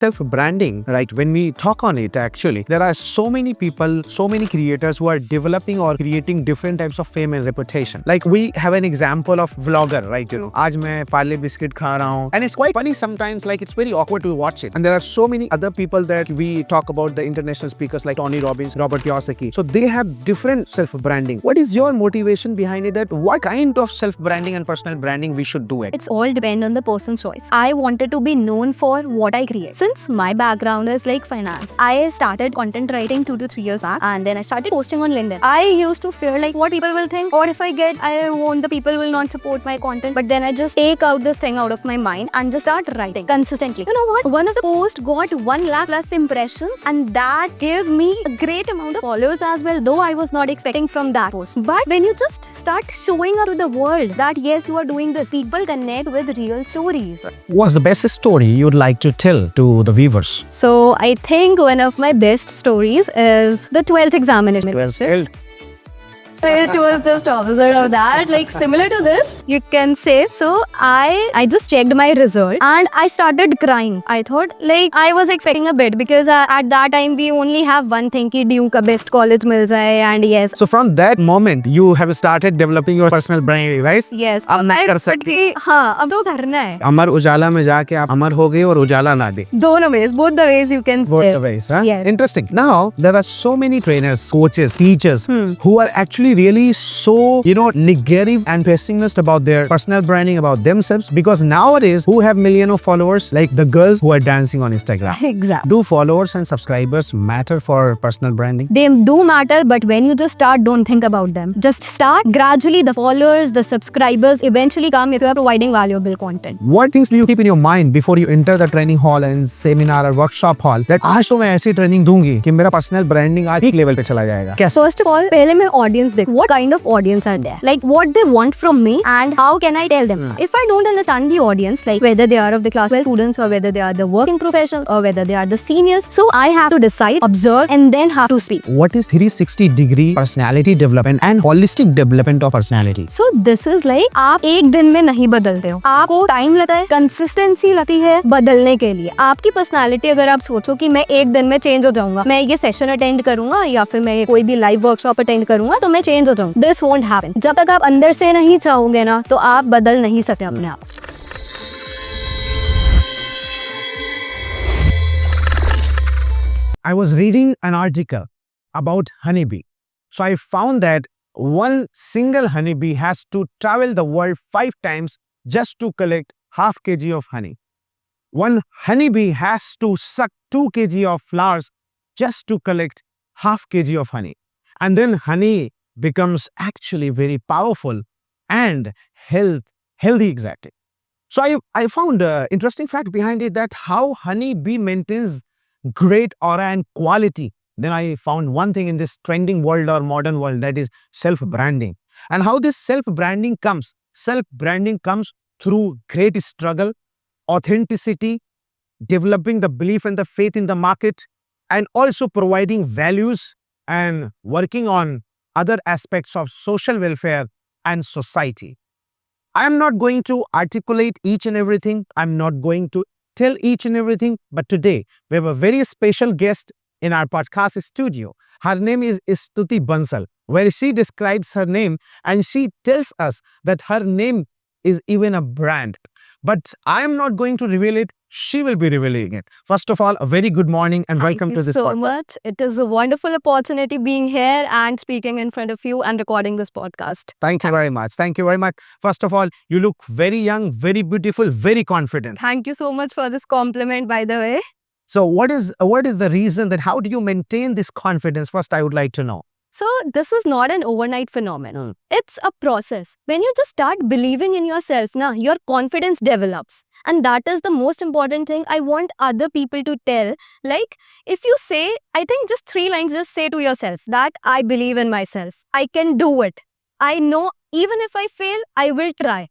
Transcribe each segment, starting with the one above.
Self-branding, right? When we talk on it, actually, there are so many people, so many creators who are developing or creating different types of fame and reputation. Like we have an example of vlogger, right? आज मैं Parle biscuit खा रहा हूँ, and it's quite funny sometimes. Like it's very awkward to watch it. And there are so many other people that we talk about, the international speakers like Tony Robbins, Robert Kiyosaki. So they have different self-branding. What is your motivation behind it? That what kind of self-branding and personal branding we should do it? It's all depend on the person's choice. I wanted to be known for what I create. Since my background is like finance, I started content writing 2 to 3 years back, and then I started posting on LinkedIn. I used to fear like what people will think, or if I want the people will not support my content. But then I just take out this thing out of my mind and just start writing consistently. You know what? One of the posts got 1 lakh plus impressions, and that gave me a great amount of followers as well, though I was not expecting from that post. But when you just start showing up to the world that yes, you are doing this, people connect with real stories. What's the best story you'd like to tell to the viewers? So I think one of my best stories is the 12th examination. It was just opposite of that, like similar to this, you can say. So I just checked my result and I started crying. I thought like I was expecting a bit because at that time we only have one thing कि due का best college मिल जाए, and yes. So from that moment you have started developing your personal brand, right? Yes. अब मैं कर सकती. हाँ, अब तो करना है. अमर उजाला में जाके आप अमर हो गए और उजाला ना दे. दोनों ways, both the ways you can say. Both the ways, huh? Yes. Interesting. Now there are so many trainers, coaches, teachers who are actually really so, negative and pessimist about their personal branding, about themselves, because nowadays who have millions of followers, like the girls who are dancing on Instagram. Exactly. Do followers and subscribers matter for personal branding? They do matter, but when you just start, don't think about them. Just start. Gradually, the followers, the subscribers eventually come if you are providing valuable content. What things do you keep in your mind before you enter the training hall and seminar or workshop hall that आज तो मैं ऐसी training दूंगी कि मेरा personal branding आज एक level पे चला जाएगा? कैसे? First of all, पहले मैं audience देख. What kind of audience are there? Like what they want from me and how can I tell them? If I don't understand the audience, like whether they are of the class 12 students or whether they are the working professionals or whether they are the seniors, so I have to decide, observe, and then have to speak. What is 360-degree personality development and holistic development of personality? So this is like आप एक दिन में नहीं बदलते हो. आपको time लगता है, कंसिस्टेंसी लगती है बदलने के लिए. आपकी पर्सनालिटी अगर आप सोचो कि मैं एक दिन में चेंज हो जाऊंगा, मैं ये सेशन अटेंड करूंगा या फिर मैं कोई भी लाइव वर्कशॉप अटेंड करूंगा तो मैं चेंज हो जाऊंगा. This won't happen. जब तक आप अंदर से नहीं चाहोगे ना तो आप बदल नहीं सकते अपने आप. I was reading an article about honeybee. So I found that one single honeybee has to travel the world 5 times just to collect half kg of honey. One honeybee has to suck 2 kg of flowers just to collect half kg of honey. And then honey becomes actually very powerful and healthy exactly. So I found an interesting fact behind it, that how honeybee maintains great aura and quality. Then I found one thing in this trending world or modern world, that is self-branding. And how this self-branding comes. Self-branding comes through great struggle, authenticity, developing the belief and the faith in the market, and also providing values and working on other aspects of social welfare and society. I am not going to articulate each and everything. I'm not going to tell each and everything. But today, we have a very special guest in our podcast studio. Her name is Stuti Bansal, where she describes her name and she tells us that her name is even a brand. But I am not going to reveal it. She will be revealing it. First of all, a very good morning and welcome to this podcast. Thank you so much. It is a wonderful opportunity being here and speaking in front of you and recording this podcast. Thank you very much. Thank you very much. First of all, you look very young, very beautiful, very confident. Thank you so much for this compliment, by the way. So what is the reason that how do you maintain this confidence? First, I would like to know. So this is not an overnight phenomenon. It's a process. When you just start believing in yourself, your confidence develops. And that is the most important thing I want other people to tell. Like if you say, I think just 3 lines, just say to yourself that I believe in myself. I can do it. I know even if I fail, I will try.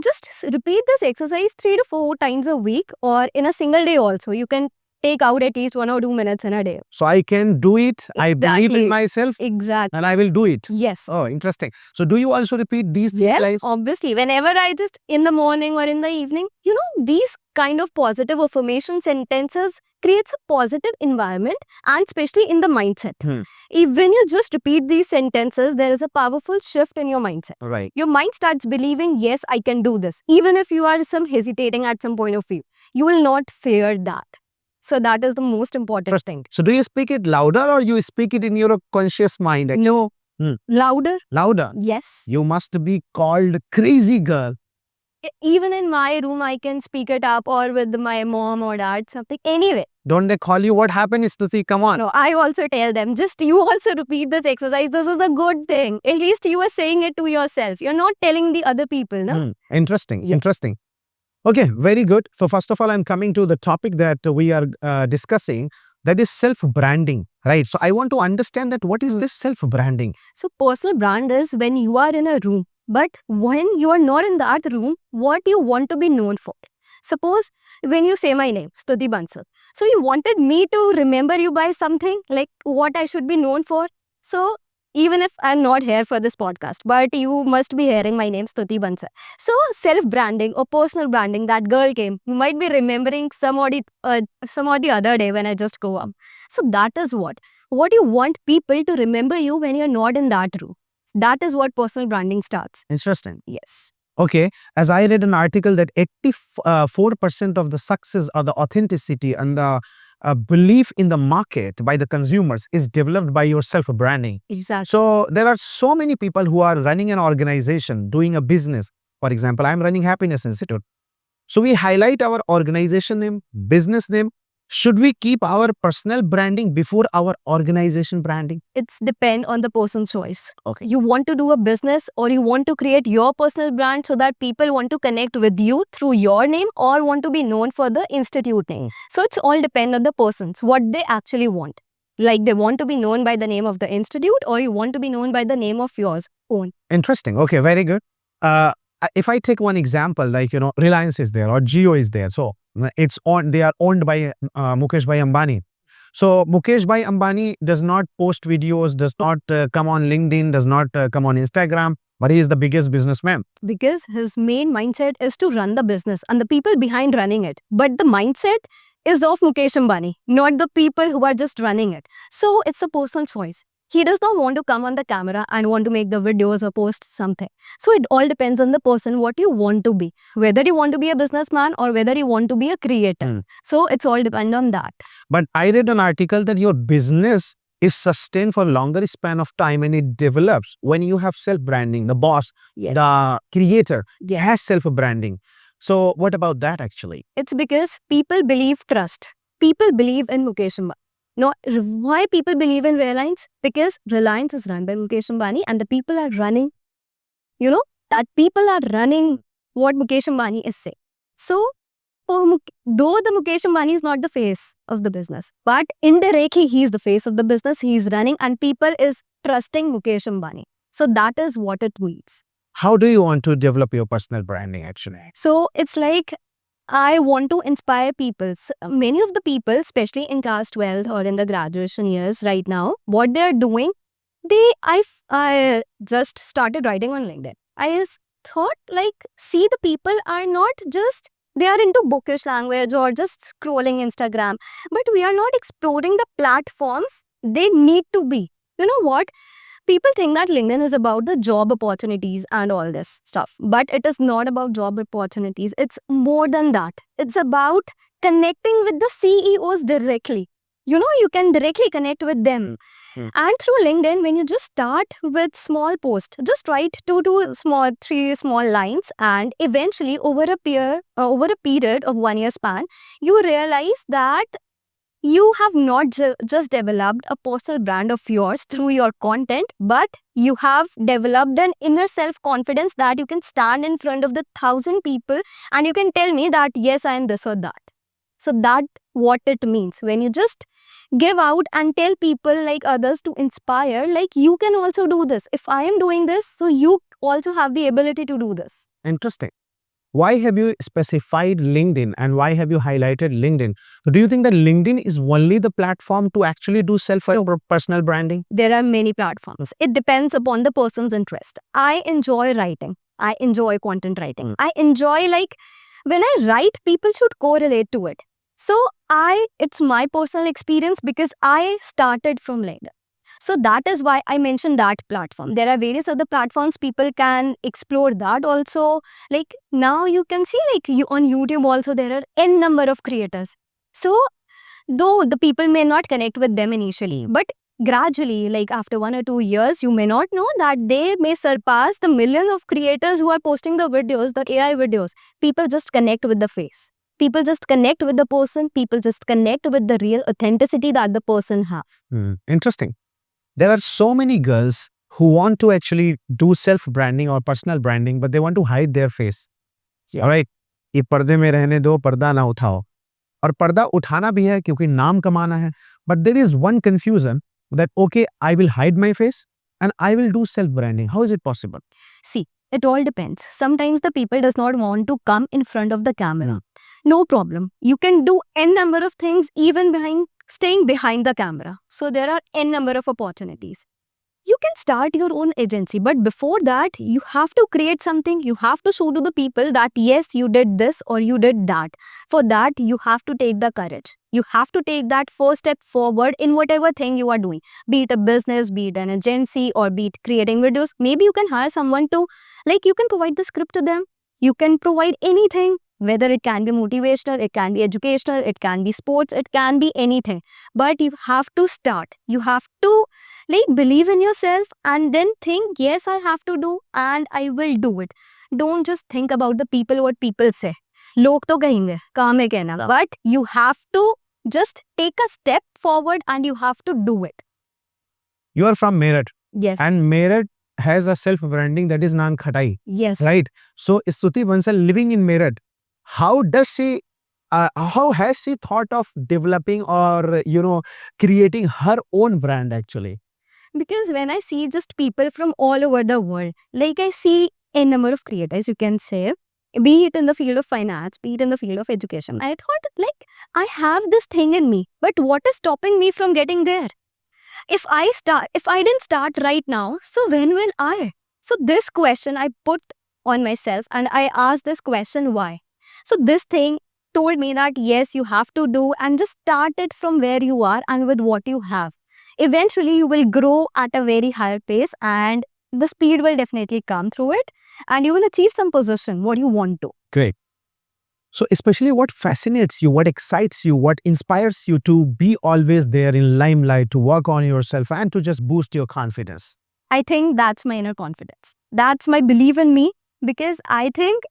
Just repeat this exercise 3 to 4 times a week or in a single day also. You can take out at least 1 or 2 minutes in a day. So I can do it. I believe Exactly. in myself Exactly. and I will do it. Yes. Oh, interesting. So do you also repeat these Yes, lines? obviously. Whenever I just in the morning or in the evening, these kind of positive affirmation sentences creates a positive environment and especially in the mindset. When you just repeat these sentences, there is a powerful shift in your mindset. Right. Your mind starts believing, yes, I can do this. Even if you are some hesitating at some point of view, you will not fear that. So that is the most important thing. So do you speak it louder or you speak it in your conscious mind? Actually? No. Louder. Louder. Yes. You must be called crazy girl. Even in my room, I can speak it up or with my mom or dad, something. Anyway. Don't they call you? What happened, Stuti? Come on. No, I also tell them, just you also repeat this exercise. This is a good thing. At least you are saying it to yourself. You're not telling the other people, no? Interesting. Yeah. Interesting. Okay, very good. So first of all, I'm coming to the topic that we are discussing, that is self-branding, right? So I want to understand that what is this self-branding? So personal brand is when you are in a room, but when you are not in that room, what you want to be known for. Suppose when you say my name, Stuti Bansal. So you wanted me to remember you by something, like what I should be known for. So even if I'm not here for this podcast, but you must be hearing my name, Stuti Bansal. So self-branding or personal branding, that girl came. You might be remembering some or the other day when I just go up. So that is what you want people to remember you when you're not in that room. That is what personal branding starts. Interesting. Yes. Okay, as I read an article that 84% of the success or the authenticity and the belief in the market by the consumers is developed by your self-branding. Exactly. So there are so many people who are running an organization, doing a business. For example, I'm running Happiness Institute. So we highlight our organization name, business name. Should we keep our personal branding before our organization branding? It's depend on the person's choice. Okay. You want to do a business or you want to create your personal brand so that people want to connect with you through your name or want to be known for the institute name. So it's all depend on the persons, what they actually want. Like they want to be known by the name of the institute or you want to be known by the name of yours own. Interesting. Okay, very good. If I take one example, like, Reliance is there or Jio is there. So they are owned by Mukesh Bhai Ambani. So Mukesh Bhai Ambani does not post videos, does not come on LinkedIn, does not come on Instagram, but he is the biggest businessman. Because his main mindset is to run the business and the people behind running it. But the mindset is of Mukesh Ambani, not the people who are just running it. So it's a personal choice. He does not want to come on the camera and want to make the videos or post something. So it all depends on the person, what you want to be. Whether you want to be a businessman or whether you want to be a creator. So it's all depend on that. But I read an article that your business is sustained for a longer span of time and it develops when you have self-branding. The boss, the creator has self-branding. So what about that actually? It's because people believe trust. People believe in Mukesh Ambani. No, why people believe in Reliance? Because Reliance is run by Mukesh Ambani and the people are running, that people are running what Mukesh Ambani is saying. So, though the Mukesh Ambani is not the face of the business, but indirectly he is the face of the business, he is running and people is trusting Mukesh Ambani. So that is what it means. How do you want to develop your personal branding actually? So it's like, I want to inspire people. Many of the people, especially in class 12 or in the graduation years right now, what they are doing, I just started writing on LinkedIn. I thought see, the people are not just, they are into bookish language or just scrolling Instagram, but we are not exploring the platforms they need to be. You know what? People think that LinkedIn is about the job opportunities and all this stuff. But it is not about job opportunities. It's more than that. It's about connecting with the CEOs directly. You can directly connect with them. And through LinkedIn, when you just start with small posts, just write 3 small lines, and eventually over a period of 1 year span, you realize that you have not just developed a personal brand of yours through your content, but you have developed an inner self-confidence that you can stand in front of the 1,000 people and you can tell me that, yes, I am this or that. So that's what it means. When you just give out and tell people like others to inspire, like you can also do this. If I am doing this, so you also have the ability to do this. Interesting. why have you specified LinkedIn and why have you highlighted LinkedIn? So do you think that LinkedIn is only the platform to actually do self or personal branding? There are many platforms. It depends upon the person's interest. I enjoy writing. I enjoy content writing. I enjoy, like, when I write, people should correlate to it. So it's my personal experience because I started from LinkedIn. So that is why I mentioned that platform. There are various other platforms people can explore that also. Like now you can see, like, you on YouTube also there are n number of creators. So though the people may not connect with them initially, but gradually, like after 1 or 2 years, you may not know that they may surpass the millions of creators who are posting the videos, the AI videos. People just connect with the face. People just connect with the person. People just connect with the real authenticity that the person has. Interesting. There are so many girls who want to actually do self branding or personal branding, but they want to hide their face. Yeah. All right. ये पर्दे में रहने दो, पर्दा ना उठाओ. और पर्दा उठाना भी है क्योंकि नाम कमाना है. But there is one confusion that, okay, I will hide my face and I will do self branding. How is it possible? See, it all depends. Sometimes the people does not want to come in front of the camera. No problem. You can do n number of things even staying behind the camera. So there are n number of opportunities. You can start your own agency, but before that, you have to create something. You have to show to the people that yes, you did this or you did that. For that, you have to take the courage. You have to take that first step forward in whatever thing you are doing. Be it a business, be it an agency, or be it creating videos. Maybe you can hire someone to, like, you can provide the script to them. You can provide anything, whether it can be motivational, it can be educational, it can be sports, it can be anything. But you have to start. You have to, like, believe in yourself and then think, yes, I have to do and I will do it. Don't just think about the people, what people say. लोग तो कहेंगे, काम है कहना. But you have to just take a step forward and you have to do it. You are from Meerut. Yes. And Meerut has a self branding that is Naan Khatai. Yes. Right. So Stuti Bansal living in Meerut, how has she thought of developing or creating her own brand actually? Because when I see just people from all over the world, like I see a number of creators, you can say, be it in the field of finance, be it in the field of education, I thought, like, I have this thing in me, but what is stopping me from getting there? If I didn't start right now, so when will I? So this question I put on myself and I asked this question, why? So this thing told me that yes, you have to do and just start it from where you are and with what you have. Eventually, you will grow at a very higher pace and the speed will definitely come through it and you will achieve some position, what you want to. Great. So especially what fascinates you, what excites you, what inspires you to be always there in limelight, to work on yourself and to just boost your confidence? I think that's my inner confidence. That's my belief in me because I think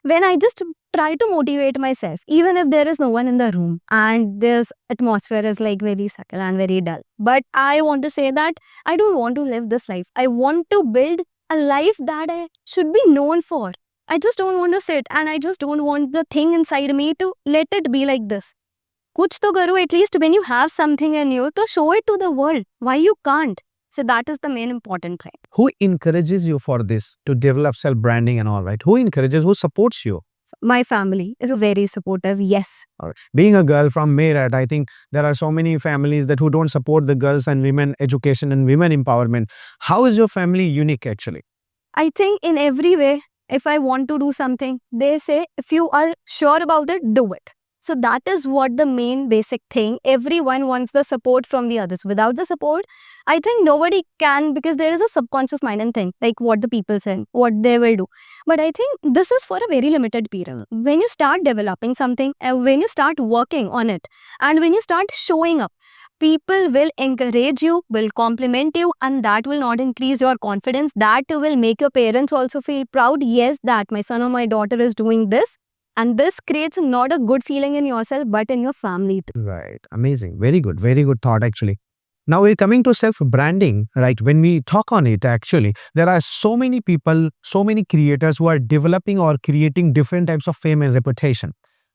when I just try to motivate myself, even if there is no one in the room and this atmosphere is like very subtle and very dull. But I want to say that I don't want to live this life. I want to build a life that I should be known for. I just don't want to sit and I just don't want the thing inside me to let it be like this. Kuch to karo, at least when you have something in you, to show it to the world. Why you can't? So that is the main important thing. Who encourages you for this, to develop self-branding and all, right? Who supports you? My family is very supportive, yes. Being a girl from Meerut, I think there are so many families who don't support the girls and women education and women empowerment. How is your family unique actually? I think in every way, if I want to do something, they say, if you are sure about it, do it. So that is what the main basic thing. Everyone wants the support from the others. Without the support, I think nobody can, because there is a subconscious mind and thing, like what the people say, what they will do. But I think this is for a very limited period. When you start developing something, when you start working on it, and when you start showing up, people will encourage you, will compliment you, and that will not increase your confidence. That will make your parents also feel proud. Yes, that my son or my daughter is doing this. And this creates not a good feeling in yourself, but in your family too. Right. Amazing. Very good thought actually. Now we're coming to self-branding, right? When we talk on it, actually, there are so many people, so many creators who are developing or creating different types of fame and reputation.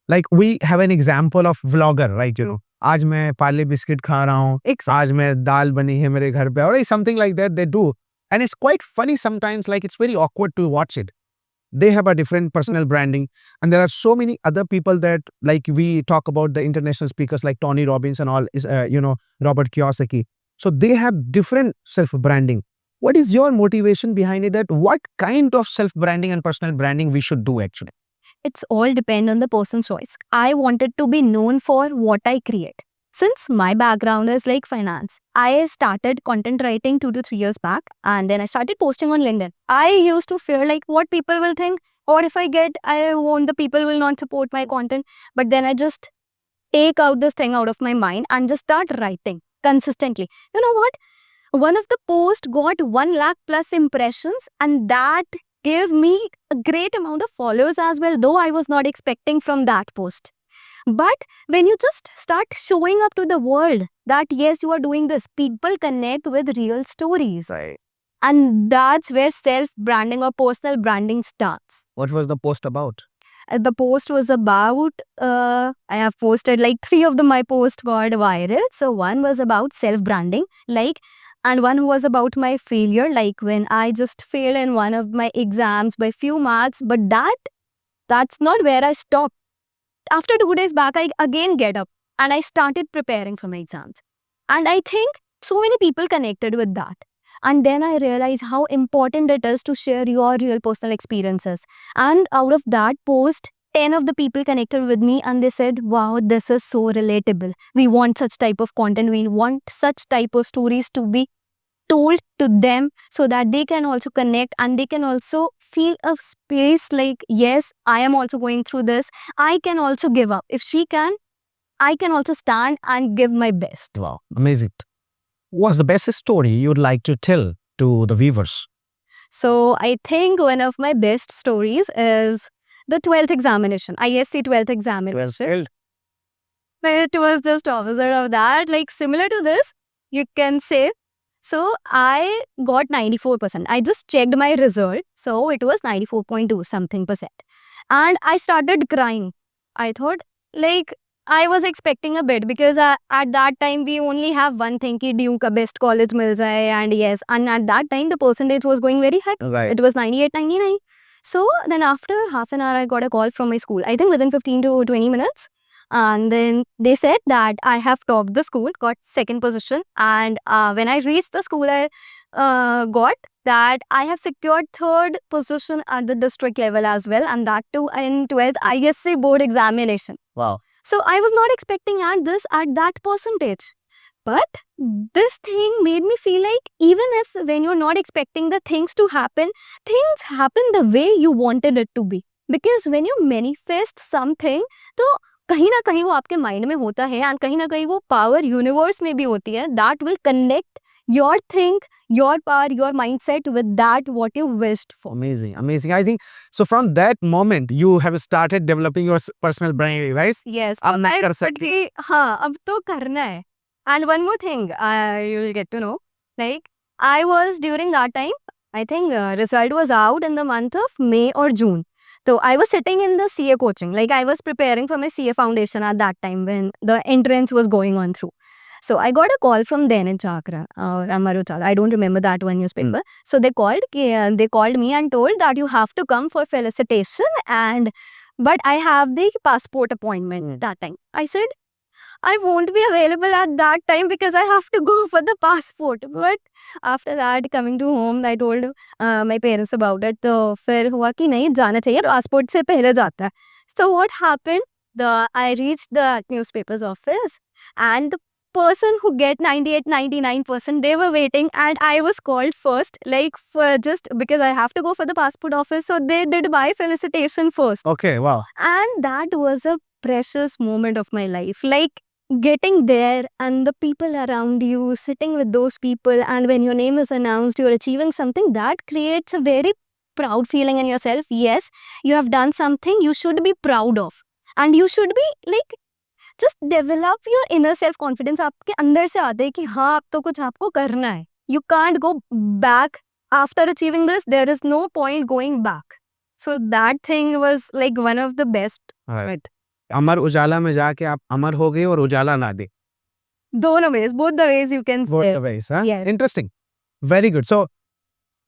Like we have an example of vlogger, right? आज मैं Parle biscuit खा रहा हूँ, आज मैं दाल बनी है मेरे घर पे, or something like that they do. And it's quite funny sometimes, like it's very awkward to watch it. They have a different personal branding, and there are so many other people that, like, we talk about the international speakers like Tony Robbins and all, is Robert Kiyosaki. So they have different self branding. What is your motivation behind it? That what kind of self branding and personal branding we should do actually? It's all depend on the person's choice. I wanted to be known for what I create. Since my background is like finance, I started content writing 2 to 3 years back, and then I started posting on LinkedIn. I used to fear like what people will think, or if I won't, the people will not support my content. But then I just take out this thing out of my mind and just start writing consistently. You know what? One of the posts got 1 lakh plus impressions, and that gave me a great amount of followers as well, though I was not expecting from that post. But when you just start showing up to the world that yes, you are doing this, people connect with real stories. Right. And that's where self-branding or personal branding starts. What was the post about? The post was about, I have posted like 3 of my posts got viral. So one was about self-branding, and one was about my failure, like when I just failed in one of my exams by few marks. But that's not where I stopped. After 2 days back, I again get up and I started preparing for my exams. And I think so many people connected with that. And then I realized how important it is to share your real personal experiences. And out of that post, 10 of the people connected with me and they said, wow, this is so relatable. We want such type of content. We want such type of stories to be told to them so that they can also connect and they can also feel a space like, yes, I am also going through this. I can also give up. If she can, I can also stand and give my best. Wow, amazing. What's the best story you'd like to tell to the viewers? So I think one of my best stories is the 12th examination, ISC 12th examination. It was just opposite of that, like similar to this, you can say. So I got 94%. I just checked my result. So it was 94.2 something percent. And I started crying. I thought like I was expecting a bit because at that time we only have one thing ki due ka best college mil jaye, and yes, and at that time the percentage was going very high. Right. It was 98, 99. So then after half an hour I got a call from my school. I think within 15 to 20 minutes. And then they said that I have topped the school, got second position. And when I reached the school, I got that I have secured third position at the district level as well. And that too in 12th ISC board examination. Wow. So I was not expecting at that percentage. But this thing made me feel like even if when you're not expecting the things to happen, things happen the way you wanted it to be. Because when you manifest something, तो कहीं ना कहीं वो आपके mind में होता है and कहीं ना कहीं वो पावर यूनिवर्स में भी होती है that will connect your think, your power, your mindset with that what you wished for. Amazing, amazing. I think so. From that moment, you have started developing your personal brand, right? Yes. अब मैं कर सकती हूँ। हाँ, अब तो करना है. And one more thing, you will get to know. Like, I was during that time, I think result was out in the month of May or June. So I was sitting in the CA coaching. Like, I was preparing for my CA foundation at that time when the entrance was going on through. So I got a call from then in Chakra or Amaruchala. I don't remember that one newspaper. So they called me and told that you have to come for felicitation, but I have the passport appointment that time. I said, I won't be available at that time because I have to go for the passport. But after that, coming to home, I told my parents about it. तो फिर हुआ कि नहीं जाना चाहिए, passport से पहले जाता है. So what happened? I reached the newspaper's office and the person who get 98, 99%, they were waiting and I was called first, like for just because I have to go for the passport office. So they did my felicitation first. Okay, wow. And that was a precious moment of my life. Like getting there and the people around you, sitting with those people, and when your name is announced, you're achieving something, that creates a very proud feeling in yourself. Yes, you have done something you should be proud of. And you should be like, just develop your inner self-confidence. आपके अंदर से आता है कि हाँ अब तो कुछ आपको करना है. You can't go back after achieving this. There is no point going back. So that thing was like one of the best. Right. Amar Ujala में जाके आप अमर हो गए और उजाला ना दे. दोनों ways, both the ways you can say. Both the ways, huh? Yes. Interesting. Very good. So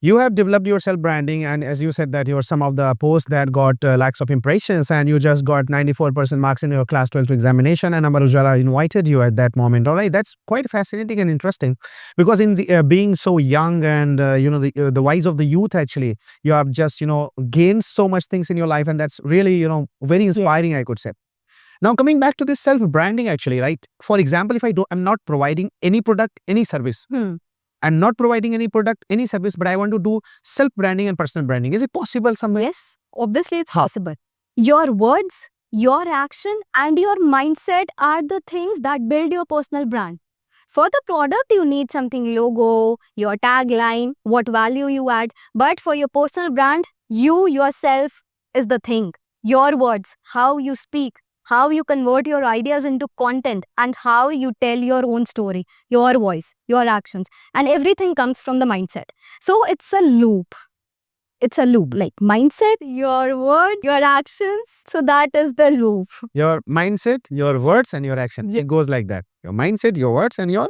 You have developed your self branding, and as you said that you're some of the posts that got lakhs of impressions, and you just got 94% marks in your class 12th examination, and Amar Ujala invited you at that moment. All right, that's quite fascinating and interesting, because in the being so young and the wise of the youth, actually, you have just gained so much things in your life, and that's really very inspiring, I could say. Now, coming back to this self branding, actually, right? For example, if I'm not providing any product, any service. I'm not providing any product, any service, but I want to do self-branding and personal branding. Is it possible somewhere? Yes, obviously it's possible. Your words, your action, and your mindset are the things that build your personal brand. For the product, you need something logo, your tagline, what value you add. But for your personal brand, you yourself is the thing. Your words, how you speak, how you convert your ideas into content, and how you tell your own story, your voice, your actions, and everything comes from the mindset. So it's a loop. It's a loop, like mindset, your word, your actions. So that is the loop. Your mindset, your words, and your action. Yeah. It goes like that. Your mindset, your words, and your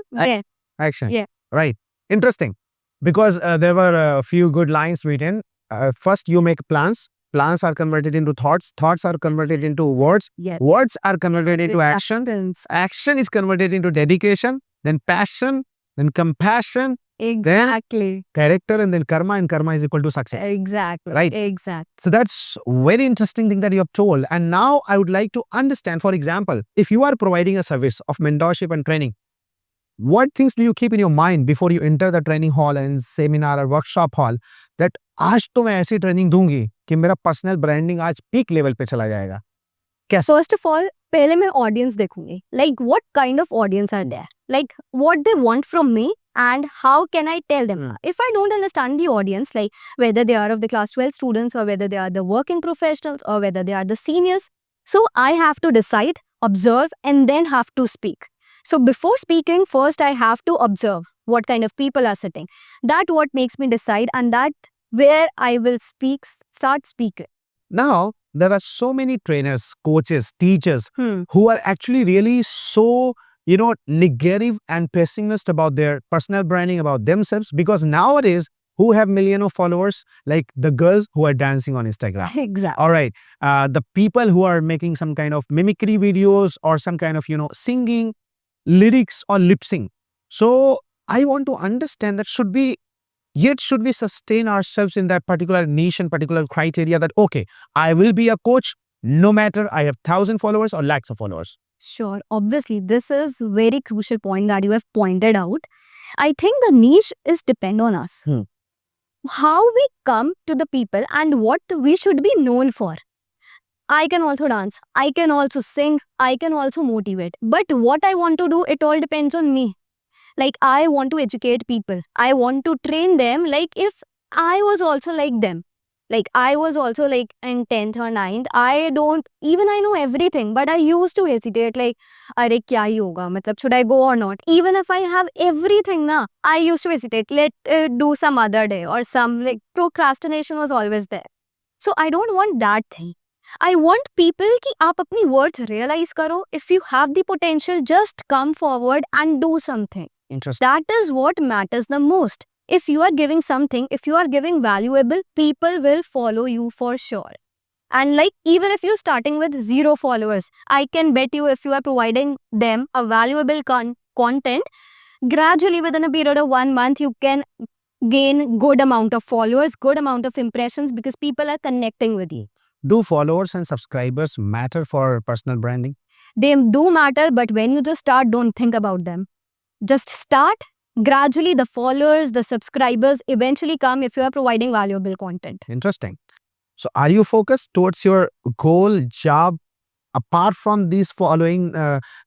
action. Yeah. Right. Interesting. Because there were a few good lines written. First, you make plans. Plans are converted into thoughts. Thoughts are converted into words. Yes. Words are converted into action. Actions. Action is converted into dedication, then passion, then compassion, Exactly. character, and then karma, and karma is equal to success. Exactly. Right. Exactly. So that's very interesting thing that you have told. And now I would like to understand, for example, if you are providing a service of mentorship and training, what things do you keep in your mind before you enter the training hall and seminar or workshop hall, that आज तो मैं ऐसी training दूंगी कि मेरा personal branding आज peak level पे चला जाएगा? First of all, पहले मैं audience देखूंगी. Like what kind of audience are there? Like what they want from me and how can I tell them? If I don't understand the audience, like whether they are of the class 12 students or whether they are the working professionals or whether they are the seniors, so I have to decide, observe, and then have to speak. So before speaking, first I have to observe what kind of people are sitting. That what makes me decide, and that where I will start speaking. Now, there are so many trainers, coaches, teachers who are actually really so, negative and pessimist about their personal branding, about themselves, because nowadays, who have millions of followers, like the girls who are dancing on Instagram. Exactly. All right. The people who are making some kind of mimicry videos or some kind of, singing, lyrics or lip sync. So I want to understand that should we sustain ourselves in that particular niche and particular criteria, that, okay, I will be a coach no matter I have 1,000 followers or lakhs of followers? Sure. Obviously, this is very crucial point that you have pointed out. I think the niche is depend on us. How we come to the people and what we should be known for. I can also dance. I can also sing. I can also motivate. But what I want to do, it all depends on me. Like I want to educate people. I want to train them like if I was also like them. Like I was also like in 10th or 9th. I know everything, but I used to hesitate like, are kya hi hoga? Matlab, should I go or not? Even if I have everything na, I used to hesitate. Let do some other day or some, like procrastination was always there. So I don't want that thing. I want people कि आप अपनी worth realize करो. If you have the potential, just come forward and do something. Interesting. That is what matters the most. If you are giving something, if you are giving valuable, people will follow you for sure. And like even if you're starting with 0 followers, I can bet you if you are providing them a valuable content, gradually within a period of 1 month, you can gain good amount of followers, good amount of impressions because people are connecting with you. Do followers and subscribers matter for personal branding? They do matter, but when you just start, don't think about them. Just start. Gradually, the followers, the subscribers eventually come if you are providing valuable content. Interesting. So are you focused towards your goal, job, apart from these following,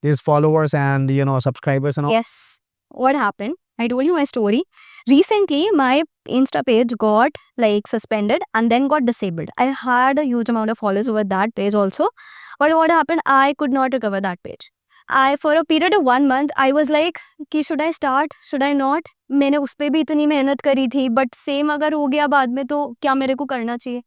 these followers and, subscribers and all? Yes. What happened? I told you my story. Recently, my Insta page got like suspended and then got disabled. I had a huge amount of followers over that page also. But what happened? I could not recover that page. For a period of 1 month, I was like, कि should I start? Should I not? मैंने उस पे भी इतनी मेहनत करी थी, but same अगर हो गया बाद में तो क्या मेरे को करना चाहिए?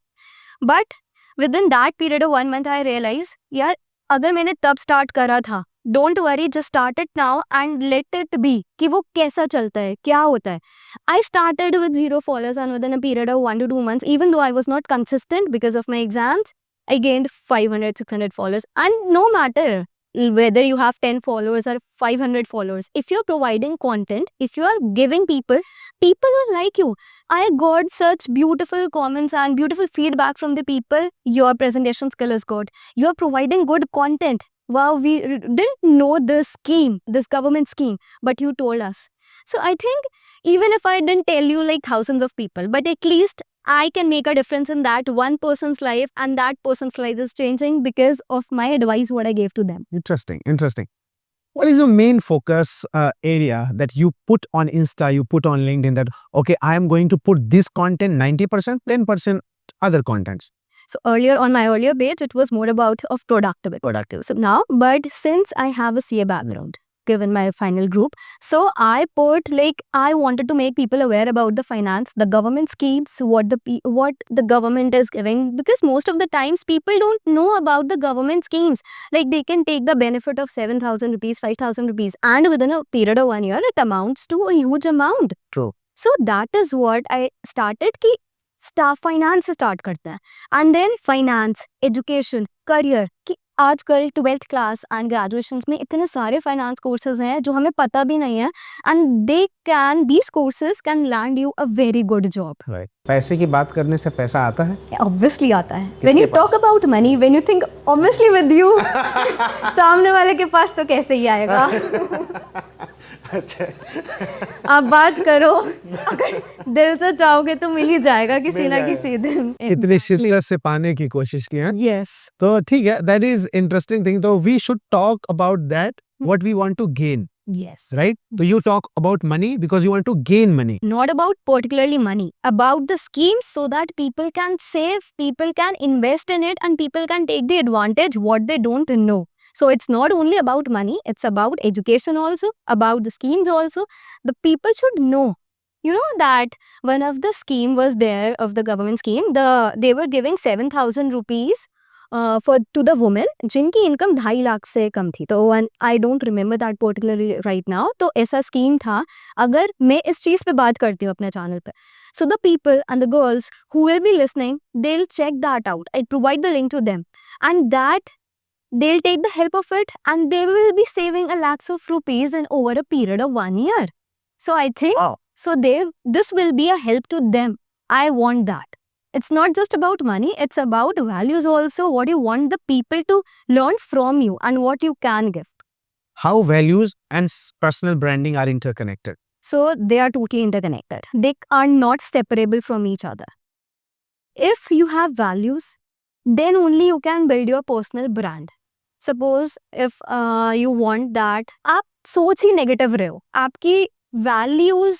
But within that period of 1 month, I realized, यार अगर मैंने तब start करा था, Don't worry, just start it now and let it be कि वो कैसा चलता है, क्या होता है. I started with 0 followers and within a period of 1 to 2 months, even though I was not consistent because of my exams, I gained 500, 600 followers. And no matter whether you have 10 followers or 500 followers, if you're providing content, if you are giving people, people will like you. I got such beautiful comments and beautiful feedback from the people. Your presentation skill is good. You're providing good content. Wow, we didn't know this scheme, this government scheme, but you told us. So I think even if I didn't tell you like thousands of people, but at least I can make a difference in that one person's life, and that person's life is changing because of my advice, what I gave to them. Interesting, interesting. What is your main focus area that you put on Insta, you put on LinkedIn that, okay, I am going to put this content 90%, 10% other contents? So earlier on my earlier page, it was more about of productive. So now, but since I have a CA background, given my final group, so I put like I wanted to make people aware about the finance, the government schemes, what the government is giving, because most of the times people don't know about the government schemes. Like they can take the benefit of 7,000 rupees, 5,000 rupees, and within a period of 1 year, it amounts to a huge amount. True. So that is what I started कि staff finance से start करते हैं and then finance, education, career कि आजकल 12th class and graduation में इतने सारे finance courses हैं जो हमें पता भी नहीं है and these courses can land you a very good job. पैसे की बात करने से पैसा आता है? ऑब्वियसली आता है. When you talk about money, when you think obviously with you, सामने वाले के पास तो कैसे ही आएगा. अच्छा, आप बात करो, अगर दिल से चाहोगे तो मिल ही जाएगा किसी ना किसी दिन. इतनी शिद्दत से पाने की कोशिश की है. Yes. तो ठीक है, that is interesting thing. So we should talk about that, what we want to gain, Yes. right? So you talk about money because you want to gain money. Not about particularly money, about the schemes so that people can save, people can invest in it, and people can take the advantage what they don't know. So it's not only about money, it's about education also, about the schemes also. The people should know. You know that one of the scheme was there of the government scheme, they were giving 7,000 rupees to the women जिनकी income 2.5 lakh से कम थी. तो I don't remember that particularly right now. तो ऐसा scheme था. अगर मैं इस चीज़ पे बात करती हूँ अपने चैनल पे, so the people and the girls who will be listening, they will check that out. I provide the link to them and that they'll take the help of it and they will be saving a lakhs of rupees in over a period of 1 year. So I think, so this will be a help to them. I want that. It's not just about money, it's about values also, what you want the people to learn from you and what you can give. How values and personal branding are interconnected? So they are totally interconnected. They are not separable from each other. If you have values, then only you can build your personal brand. Suppose if you want that, आप सोच ही negative रहे हो, आपकी values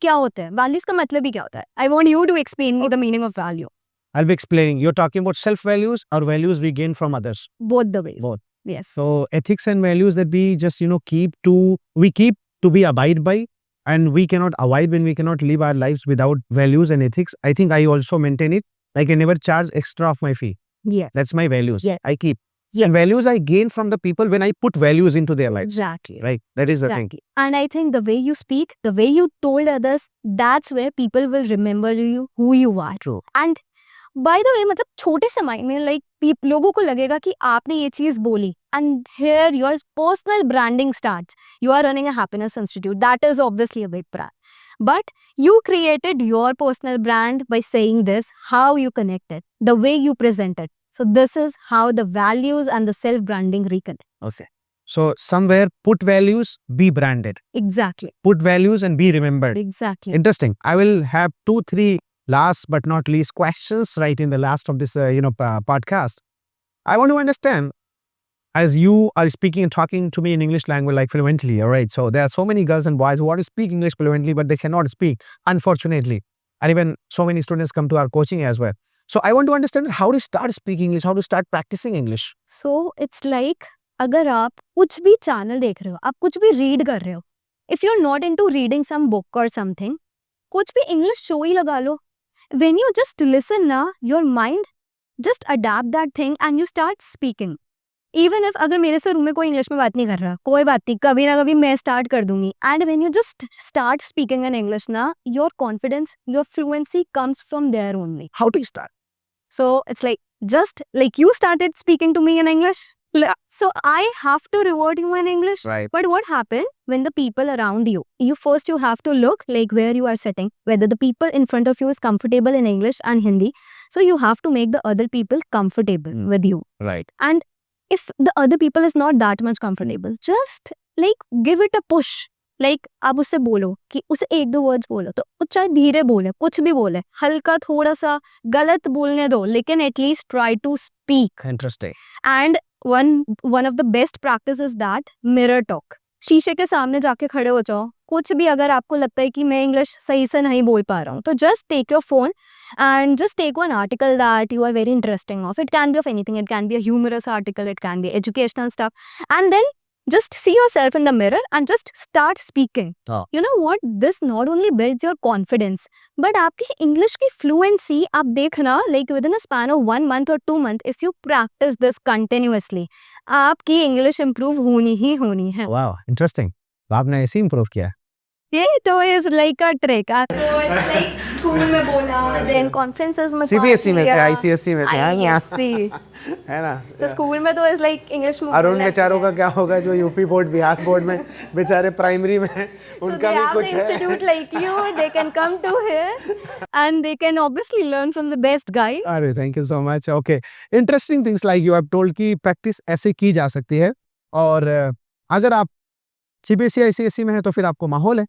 क्या होते हैं, values का मतलब ही क्या होता है? I want you to explain me the meaning of value. I'll be explaining. You're talking about self-values or values we gain from others? Both the ways. Both. Yes. So ethics and values that we just, keep to be abide by, and we cannot avoid when we cannot live our lives without values and ethics. I think I also maintain it. Like I never charge extra of my fee. Yes. That's my values. Yeah. I keep. Yeah. And values I gain from the people when I put values into their lives. Exactly. Right. That is the thing. Exactly. And I think the way you speak, the way you told others, that's where people will remember you, who you are. True. And by the way, मतलब छोटे से mind में like लोगों को लगेगा कि आपने ये चीज बोली, and here your personal branding starts. You are running a happiness institute. That is obviously a big brand. But you created your personal brand by saying this, how you connect it, the way you present it. So this is how the values and the self-branding reconnect. Okay. So somewhere put values, be branded. Exactly. Put values and be remembered. Exactly. Interesting. I will have 2-3 last but not least questions right in the last of this podcast. I want to understand, as you are speaking and talking to me in English language like fluently, all right? So there are so many girls and boys who want to speak English fluently, but they cannot speak, unfortunately. And even so many students come to our coaching as well. So I want to understand how to start speaking English, how to start practicing English. So it's like, अगर आप कुछ भी channel देख रहे हो, आप कुछ भी रीड कर रहे हो, if you're not into reading some book or something, कुछ भी English show ही लगा लो. When you just listen ना, your mind just adapt that thing and you start speaking. Even if अगर मेरे से रूम में कोई इंग्लिश में बात नहीं कर रहा, कोई बात नहीं, कभी ना कभी मैं स्टार्ट कर दूंगी. And when you just start speaking in English ना, your confidence, your fluency comes from there only. How to start? So it's like, just like you started speaking to me in English, so I have to reward you in English. Right. But what happened when the people around you, you have to look like where you are sitting, whether the people in front of you is comfortable in English and Hindi. So you have to make the other people comfortable with you. Right. And if the other people is not that much comfortable, just like give it a push. Like आप उससे बोलो कि उसे एक दो words बोलो, तो वो चाहे धीरे बोले, कुछ भी बोले, हल्का थोड़ा सा गलत बोलने दो, लेकिन at least try to speak. Interesting. And one of the best practice is that mirror talk. शीशे के सामने जाके खड़े हो जाओ. कुछ भी अगर आपको लगता है कि मैं इंग्लिश सही से नहीं बोल पा रहा हूँ, तो just take your phone and just take one article that you are very interesting of. It can be of anything. It can be a humorous article. It can be educational stuff. And then just see yourself in the mirror and just start speaking. Oh. You know what? This not only builds your confidence, but आपकी English की fluency, आप देखना, like within a span of 1 month or 2 months, if you practice this continuously, आपकी English improve होनी ही होनी है. Wow, interesting. तो आपने ऐसे improve किया. ये तो is like a trick. तो it's like स्कूल में बोला, then conferences में CBSE में थे, किया. ICSE में थे. ICSE. है ना? तो स्कूल में तो is like English में अरुण बोलना बेचारों का क्या होगा जो यूपी बोर्ड, बिहार बोर्ड में बेचारे प्राइमरी में हैं, So उनका they भी have कुछ the है. institute like you, they can come to here and they can obviously learn from the best guy. अरे thank you so much. Okay, interesting things like you have told कि practice ऐसे की जा सकती है. और अगर आप सीबीएसई आईसीएसई में है तो फिर आपको माहौल है.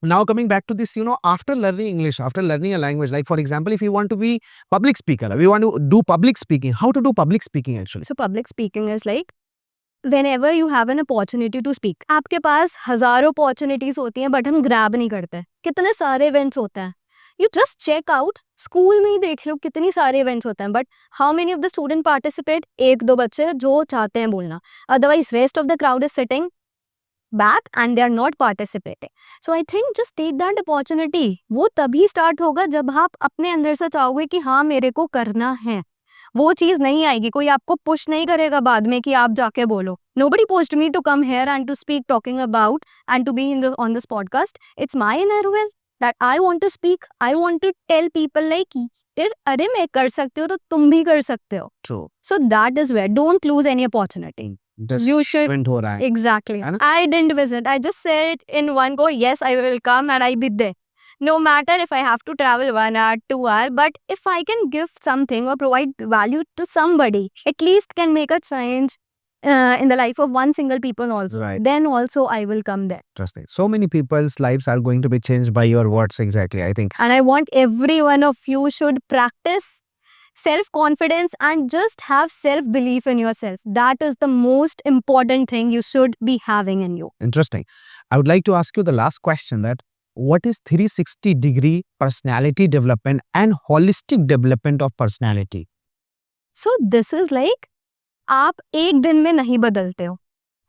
Now coming back to this, after learning English, after learning a language, like for example, if you want to be public speaker, we want to do public speaking, how to do public speaking actually? So public speaking is like whenever you have an opportunity to speak. आपके पास हजारों opportunities होती हैं, but हम grab नहीं करते. कितने सारे events होते हैं. You just check out, school में ही देख लो कितनी सारे events होते हैं, but how many of the student participate? एक दो बच्चे जो चाहते हैं बोलना. Otherwise, rest of the crowd is sitting back and they are not participating. So I think just take that opportunity. वो तभी start होगा जब आप अपने अंदर से चाहोगे कि हाँ मेरे को करना है. वो चीज़ नहीं आएगी, कोई आपको push नहीं करेगा बाद में कि आप जाके बोलो. Nobody pushed me to come here and to speak talking about and to be on this podcast. It's my inner will that I want to speak. I want to tell people like अरे मैं कर सकती हूँ तो तुम भी कर सकते हो. True. So that is where don't lose any opportunity. You should. Event हो रहा है. Exactly. है ना? I didn't visit. I just said in one go, yes, I will come and I'll be there. No matter if I have to travel 1 hour, 2 hour, but if I can give something or provide value to somebody, at least can make a change in the life of one single people also. Right. Then also I will come there. Interesting. So many people's lives are going to be changed by your words exactly, I think. And I want every one of you should practice self-confidence and just have self-belief in yourself. That is the most important thing you should be having in you. Interesting. I would like to ask you the last question that what is 360-degree personality development and holistic development of personality? So this is like आप एक दिन में नहीं बदलते हो.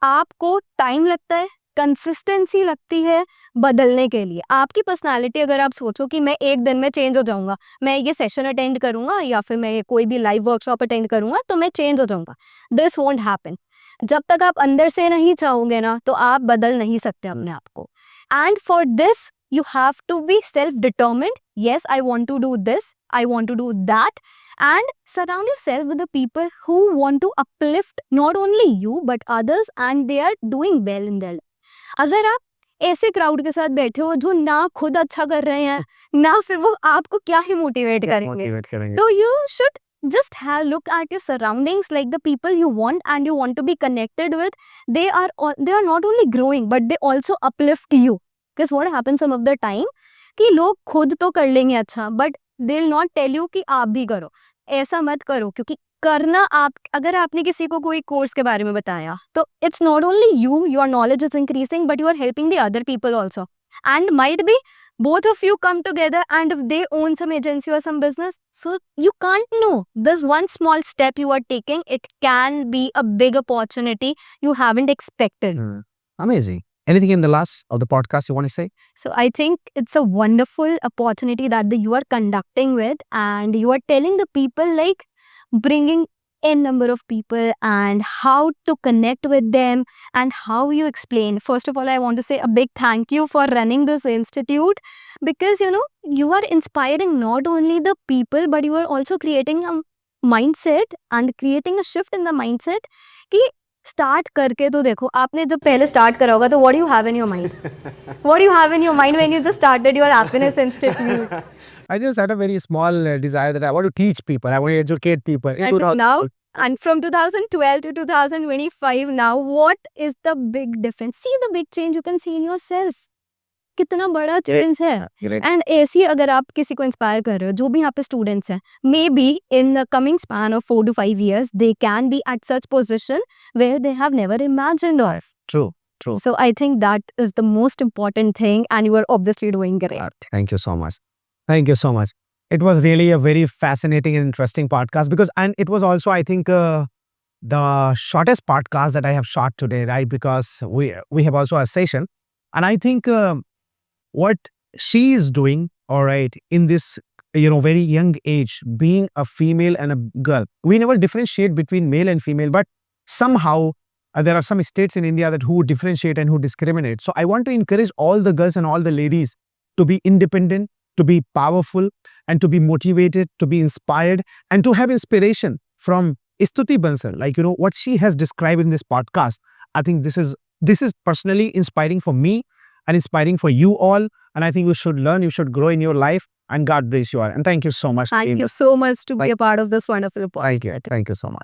आपको time लगता है, कंसिस्टेंसी लगती है बदलने के लिए. आपकी पर्सनालिटी अगर आप सोचो कि मैं एक दिन में चेंज हो जाऊंगा, मैं ये सेशन अटेंड करूंगा या फिर मैं कोई भी लाइव वर्कशॉप अटेंड करूंगा तो मैं चेंज हो जाऊंगा. This won't happen. जब तक आप अंदर से नहीं चाहोगे ना तो आप बदल नहीं सकते अपने आप को. And for this you have to be self-determined. Yes, I want to do this. I want to do that. And surround yourself with the people who want to uplift not only you but others and they are doing well in their life. अगर आप ऐसे crowd के साथ बैठे हो जो ना खुद अच्छा कर रहे हैं ना फिर वो आपको क्या ही मोटिवेट करेंगे, तो you should just have look at your surroundings, like the people you want and you want to be connected with. They are not only growing but they also uplift you. Because what happens some of the time कि लोग खुद तो कर लेंगे अच्छा but they will not tell you कि आप भी करो. ऐसा मत करो क्योंकि करना आप अगर आपने किसी को कोई कोर्स के बारे में बताया तो it's not only your knowledge is increasing but you are helping the other people also. And might be both of you come together and if they own some agency or some business, so you can't know. This one small step you are taking, it can be a big opportunity you haven't expected. Amazing. Anything in the last of the podcast you want to say? So I think it's a wonderful opportunity that you are conducting with and you are telling the people like bringing n number of people and how to connect with them and how you explain. First of all, I want to say a big thank you for running this institute, because you are inspiring not only the people but you are also creating a mindset and creating a shift in the mindset कि start करके तो देखो, आपने जब पहले start करा होगा तो what you have in your mind, what you have in your mind when you just started your happiness institute. I just had a very small desire that I want to teach people, I want to educate people. And from 2012 to 2025 now, what is the big difference? See the big change you can see in yourself. कितना बड़ा change है. And ऐसे ही अगर आप किसी को inspire कर रहे हो, जो भी यहाँ पे स्टूडेंट्स हैं, may be in the coming span of 4 to 5 years they can be at such position where they have never imagined of. True. So I think that is the most important thing, and you are obviously doing great. Thank you so much. Thank you so much. It was really a very fascinating and interesting podcast, and it was also, I think, the shortest podcast that I have shot today, right? Because we have also a session, and I think what she is doing, all right, in this very young age, being a female and a girl, we never differentiate between male and female, but somehow there are some states in India that who differentiate and who discriminate. So I want to encourage all the girls and all the ladies to be independent, to be powerful, and to be motivated, to be inspired, and to have inspiration from Stuti Bansal. Like, what she has described in this podcast, I think this is personally inspiring for me and inspiring for you all. And I think you should learn, you should grow in your life, and God bless you all. And thank you so much. Thank you so much to be a part of this wonderful podcast. Thank you so much.